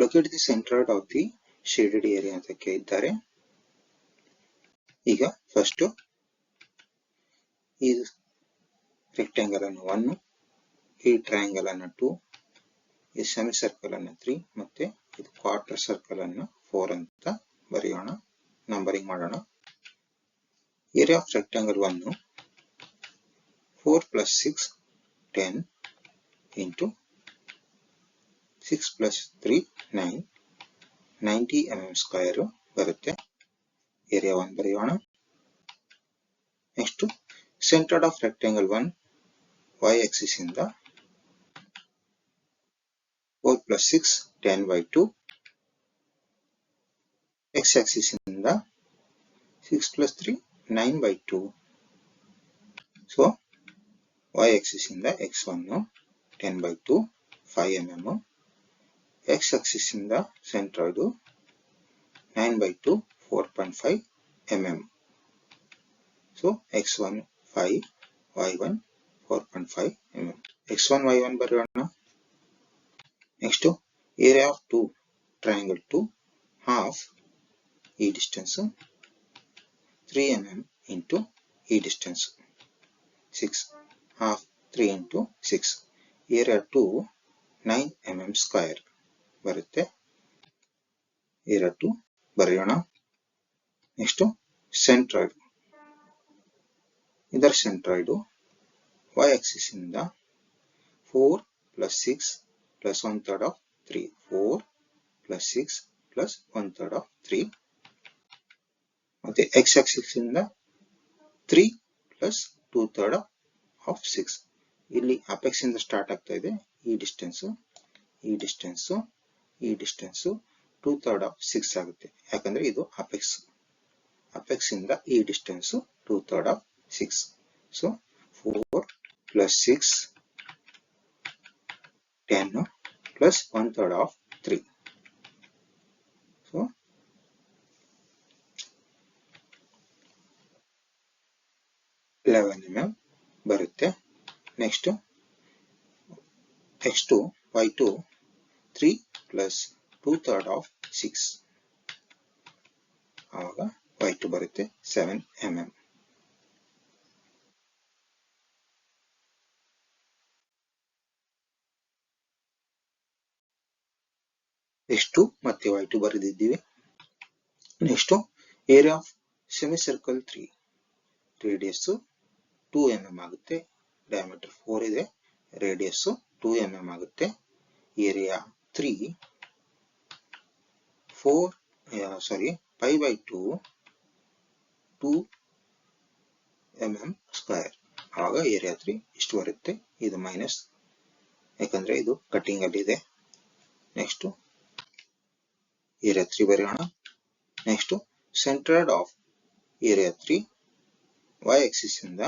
Locate the centre of the shaded area ಅಂತ ಕೇಳಿದ್ದಾರೆ. ಈಗ ಫಸ್ಟ್ ಈ ರೆಕ್ಟಾಂಗಲ್ ಅನ್ನು 1, ಈ ಟ್ರಯಾಂಗಲ್ ಅನ್ನು 2, ಈ ಸೆಮಿ ಸರ್ಕಲ್ ಅನ್ನು 3 ಮತ್ತೆ ಇದು ಕ್ವಾರ್ಟರ್ ಸರ್ಕಲ್ ಅನ್ನು 4 ಅಂತ ಬರೆಯೋಣ. ನಂಬರಿಂಗ್ ಮಾಡೋಣ. Area of rectangle 1 4 plus 6 10 into 6 plus 3 9 90 mm square ಬರುತ್ತೆ. ಏರಿಯಾ 1 ಬರೆಯೋಣ. Next centre of rectangle 1 y axis ಇಂದ 4 plus 6 10/2, x ಆಕ್ಸಿಸ್ ಇಂದ 6 plus 3 9/2. ಸೊ y ಆಕ್ಸಿಸ್ ಇಂದ x1 10/2 5 mm, x ಆಕ್ಸಿಸ್ ಇಂದ centre 9/2 4.5 mm. So x1 5, y1 4.5 mm. x1 y1 ಬರೆಯೋಣ. Next area of 2 triangle 2 half ಈ distance 3 mm into ಈ distance 6 half 3 into 6. Area 2 9 mm square ಬರುತ್ತೆ. Area 2 ಬರೆಯೋಣ. Next centroid, ಇದರ centroid y axis ಇಂದ 4 plus 6 plus 1/3 of 3, 4 plus 6 plus 1/3 of 3, ಮತ್ತೆ x axis ಇಂದ 3 plus 2/3 of 6. ಇಲ್ಲಿ ಅಪೆಕ್ಸ್ ಇಂದ ಸ್ಟಾರ್ಟ್ ಆಗ್ತಾ ಇದೆ. ಈ ಡಿಸ್ಟೆನ್ಸ್ 2/3 of 6 ಆಗುತ್ತೆ. ಯಾಕಂದ್ರೆ ಇದು ಅಪೆಕ್ಸ್ ಇಂದ ಈ distance 2/3 of 6. So 4 plus 6 10 plus 1/3 of 3. So 11 mm ಬರುತ್ತೆ. Next x2 y2 3 plus 2/3 of 6. ಆವಾಗ y2 ಬರುತ್ತೆ 7 mm. x2 ಮತ್ತೆ y2 ಬರೆದಿದ್ದೀವಿ. Next area of semi circle 3 radius 2 mm ಆಗುತ್ತೆ. ಡಯಾಮೀಟರ್ 4 ಇದೆ. ರೇಡಿಯಸ್ 2 mm ಆಗುತ್ತೆ. Area 3 5/2 2 mm square. ಆವಾಗ ಏರಿಯಾ 3 ಇಷ್ಟು ಬರುತ್ತೆ. ಇದು ಮೈನಸ್, ಯಾಕಂದ್ರೆ ಇದು ಕಟಿಂಗ್ ಅಲ್ಲಿ ಇದೆ. ನೆಕ್ಸ್ಟ್ ಏರಿಯಾ 3 ಬರೆಯೋಣ. Next centred of area 3 y axis ಇಂದ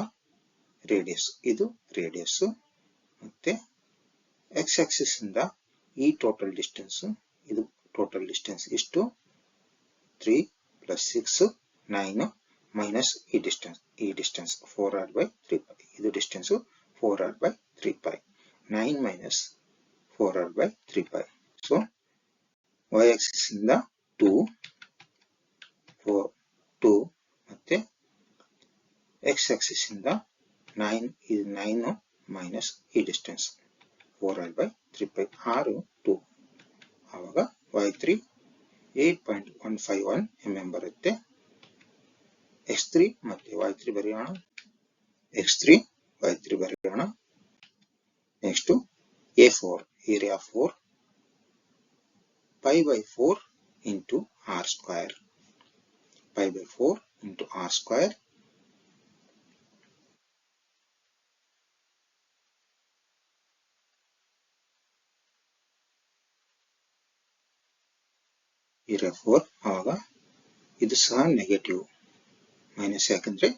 ರೇಡಿಯಸ್, ಇದು ರೇಡಿಯಸ್, ಮತ್ತೆ x ಆಕ್ಸಿಸ್ ಇಂದ ಈ ಟೋಟಲ್ ಡಿಸ್ಟೆನ್ಸ್, ಇದು ಟೋಟಲ್ ಡಿಸ್ಟೆನ್ಸ್ ಇಷ್ಟು 3 plus 6 9 ಮೈನಸ್ ಈ ಡಿಸ್ಟೆನ್ಸ್ 4r/3π. ಇದು distance 4r/3π. 9 minus 4r/3π. So y axis ಇಂದ 2 ಮತ್ತೆ x ಆಕ್ಸಿಸ್ ಇಂದ 9, ಇದು 9 ಮೈನಸ್ ಈ ಡಿಸ್ಟೆನ್ಸ್ 4r/3π. 6 2. ಆವಾಗ y3 8.151 mm ಬರುತ್ತೆ. x3 ಮತ್ತೆ y3 ಬರೆಯೋಣ. x3 y3 ಬರೆಯೋಣ. Next A4 area 4 pi/4 into r square. pi/4 into r square. Area 4 ಆವಾಗ ಇದು ಸಹ ನೆಗೆಟಿವ್ ಮೈನಸ್, ಯಾಕಂದ್ರೆ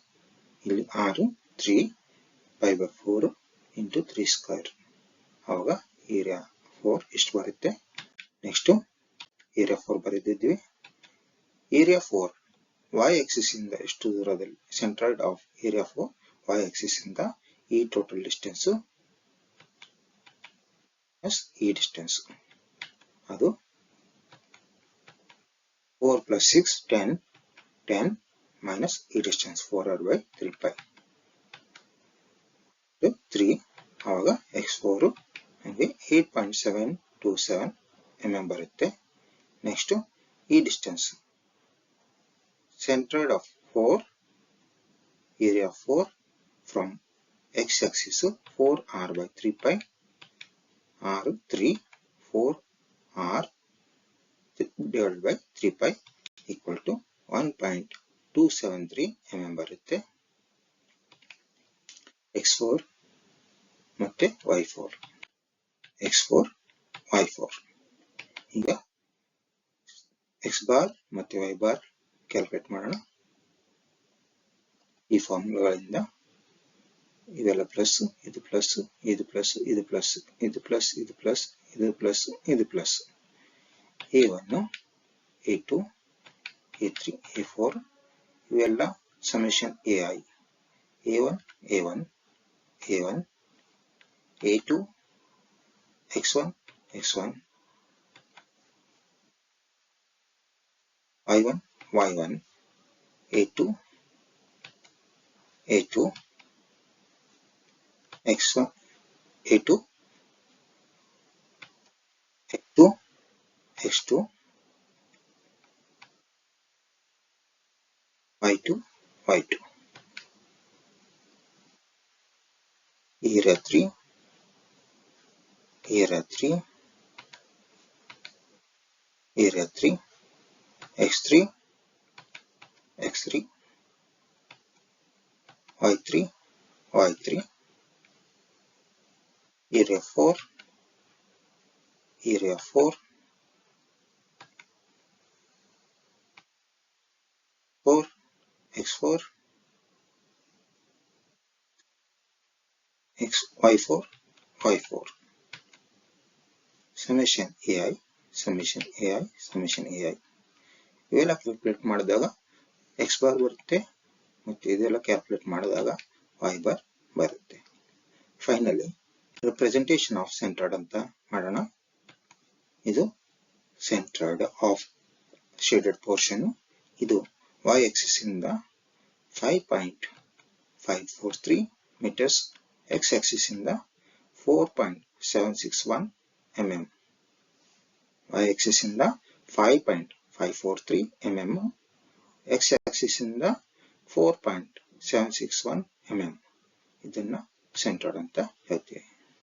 ಇಲ್ಲಿ 6 3 pi/4 into 3 ಸ್ಕ್ವೇರ್. ಆವಾಗ ಏರಿಯಾ 4 ಇಷ್ಟು ಬರುತ್ತೆ. ನೆಕ್ಸ್ಟ್ ಏರಿಯಾ 4 ಬರೆದಿದ್ವಿ. ಏರಿಯಾ 4 y ಆಕ್ಸಿಸ್ ಇಂದ ಎಷ್ಟು ದೂರದಲ್ಲಿ, centroid of area 4 y axis ಇಂದ ಈ ಟೋಟಲ್ ಡಿಸ್ಟೆನ್ಸ್ ಈ ಡಿಸ್ಟೆನ್ಸ್ ಅದು 4 plus 6, 10, 10 minus ಈ ಡಿಸ್ಟೆನ್ಸ್ 4r/3 pi 3 ಆವಾಗ x4 ನಮಗೆ 8.727 mm ಬರುತ್ತೆ. ನೆಕ್ಸ್ಟ್ ಈ distance centered of 4, area of 4 from x-axis 4r/3 pi, r 3, 4r divided by 3 pi equal to 1.273 mm ಬರುತ್ತೆ. x4 ಮತ್ತೆ y4 x4 y4 ಈಗ x ಬಾರ್ ಮತ್ತೆ y bar calculate ಮಾಡೋಣ. ಈ ಫಾರ್ಮುಲಾಗಳಿಂದ ಇವೆಲ್ಲ ಪ್ಲಸ್, ಇದು ಪ್ಲಸ್, ಇದು ಪ್ಲಸ್, ಇದು ಪ್ಲಸ್, ಇದು ಪ್ಲಸ್, ಇದು ಪ್ಲಸ್, ಇದು ಪ್ಲಸ್, ಇದು plus. a1 a2 a3 a4 ಇವೆಲ್ಲ summation ai a1 a1 a1 a2 x1 x1 y1 y1 a2 a2 x1 a2 x2 x2 y2 y2 area 3 area 3 area 3 x3 x3 y3 y3 area 4 area 4 4 x4 x y4 y4 summation ai summation ai summation ai ಇವೆಲ್ಲ calculate ಮಾಡಿದಾಗ x bar ಬರುತ್ತೆ ಮತ್ತೆ ಇದೆಲ್ಲ calculate ಮಾಡಿದಾಗ y bar ಬರುತ್ತೆ. Finally representation of centred ಅಂತ ಮಾಡೋಣ. ಇದು ಸೆಂಟರ್ಡ್ ಆಫ್ ಶೇಡೆಡ್ ಪೋರ್ಷನ್. ಇದು y ಆಕ್ಸಿಸ್ ಇಂದ 5.543 ಮೀಟರ್ಸ್, x ಆಕ್ಸಿಸ್ ಇಂದ 4.761 mm. y ಆಕ್ಸಿಸ್ ಇಂದ 5.543 mm, x ಆಕ್ಸಿಸ್ ಇಂದ 4.761 mm. ಇದನ್ನ ಸೆಂಟರ್ಡ್ ಅಂತ ಹೇಳ್ತೀವಿ.